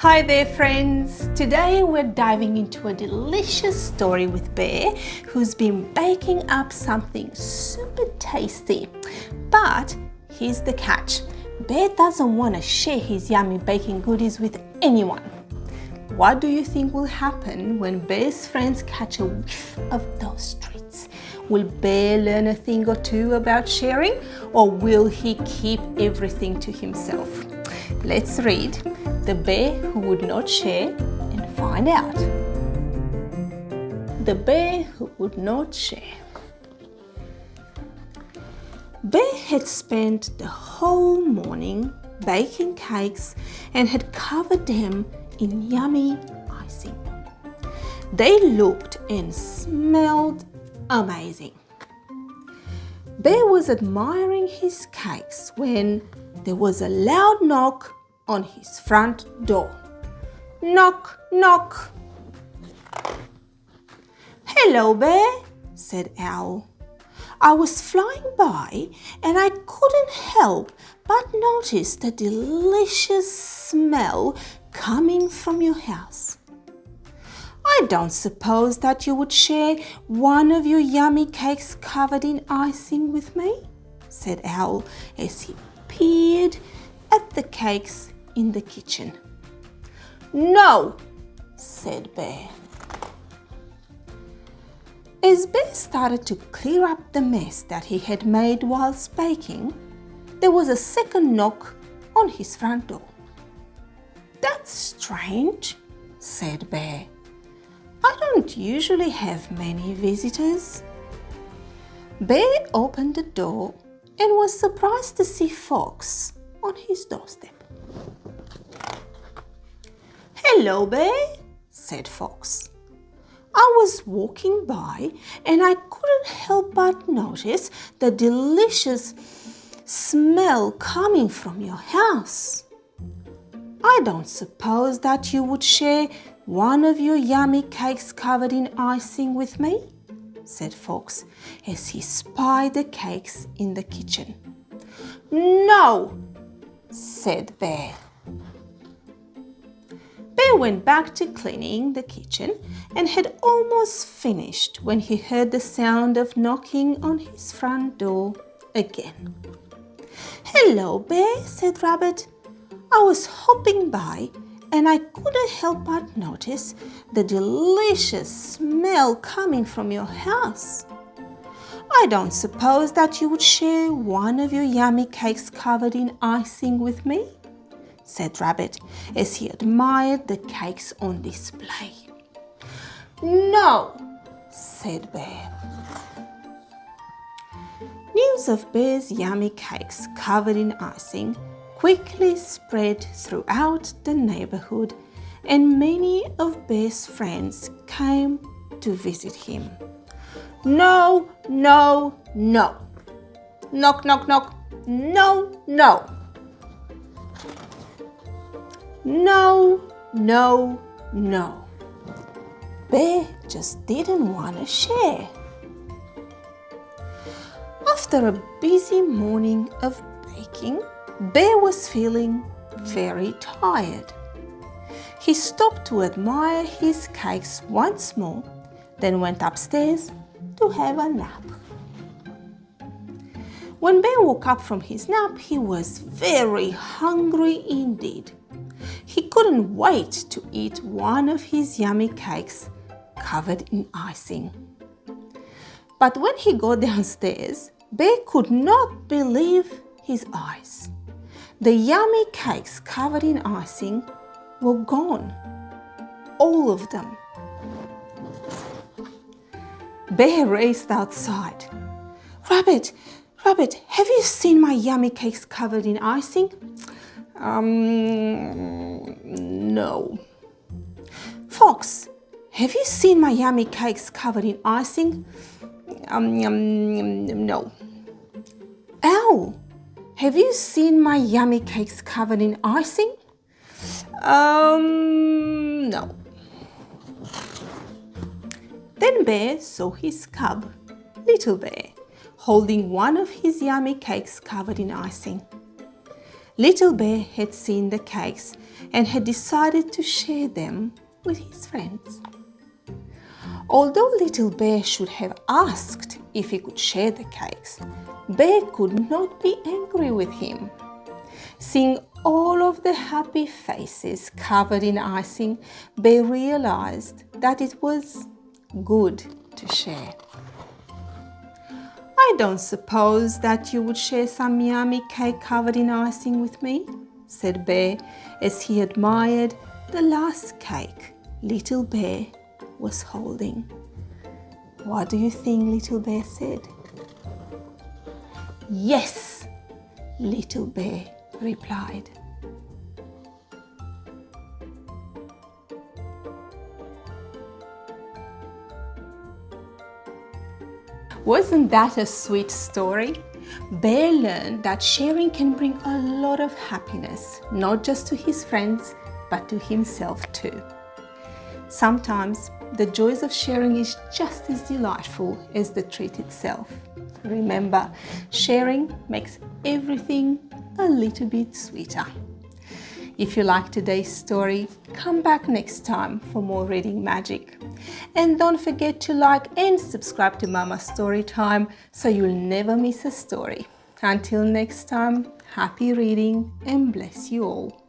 Hi there friends! Today we're diving into a delicious story with Bear, who's been baking up something super tasty. But here's the catch. Bear doesn't want to share his yummy baking goodies with anyone. What do you think will happen when Bear's friends catch a whiff of those treats? Will Bear learn a thing or two about sharing, or will he keep everything to himself? Let's read The Bear Who Would Not Share and find out. The Bear Who Would Not Share. Bear had spent the whole morning baking cakes and had covered them in yummy icing. They looked and smelled amazing. Bear was admiring his cakes when there was a loud knock on his front door. Knock, knock. "Hello, Bear," said Owl. "I was flying by and I couldn't help but notice the delicious smell coming from your house. I don't suppose that you would share one of your yummy cakes covered in icing with me?" said Owl as he peered at the cakes in the kitchen. "No," said Bear. As Bear started to clear up the mess that he had made whilst baking, there was a second knock on his front door. "That's strange," said Bear. "I don't usually have many visitors." Bear opened the door and was surprised to see Fox on his doorstep. "Hello, Bear," said Fox. "I was walking by and I couldn't help but notice the delicious smell coming from your house. I don't suppose that you would share one of your yummy cakes covered in icing with me?" said Fox as he spied the cakes in the kitchen. "No," said Bear. Bear went back to cleaning the kitchen and had almost finished when he heard the sound of knocking on his front door again. "Hello, Bear," said Rabbit. "I was hopping by and I couldn't help but notice the delicious smell coming from your house. I don't suppose that you would share one of your yummy cakes covered in icing with me?" said Rabbit as he admired the cakes on display. "No," said Bear. News of Bear's yummy cakes covered in icing quickly spread throughout the neighborhood, and many of Bear's friends came to visit him. "No, no, no. Knock, knock, knock. No, no. No, no, no." Bear just didn't want to share. After a busy morning of baking, Bear was feeling very tired. He stopped to admire his cakes once more, then went upstairs to have a nap. When Bear woke up from his nap, he was very hungry indeed. He couldn't wait to eat one of his yummy cakes covered in icing. But when he got downstairs, Bear could not believe his eyes. The yummy cakes covered in icing were gone. All of them. Bear raced outside. Rabbit, Rabbit, have you seen my yummy cakes covered in icing?" No." "Fox, have you seen my yummy cakes covered in icing?" No." "Owl, have you seen my yummy cakes covered in icing?" No." Then Bear saw his cub, Little Bear, holding one of his yummy cakes covered in icing. Little Bear had seen the cakes and had decided to share them with his friends. Although Little Bear should have asked if he could share the cakes, Bear could not be angry with him. Seeing all of the happy faces covered in icing, Bear realized that it was good to share. "I don't suppose that you would share some yummy cake covered in icing with me," said Bear as he admired the last cake Little Bear was holding. What do you think Little Bear said? "Yes," Little Bear replied. Wasn't that a sweet story? Bear learned that sharing can bring a lot of happiness, not just to his friends, but to himself too. Sometimes the joys of sharing is just as delightful as the treat itself. Remember, sharing makes everything a little bit sweeter. If you like today's story, come back next time for more reading magic. And don't forget to like and subscribe to Mama's Storytime so you'll never miss a story. Until next time, happy reading and bless you all.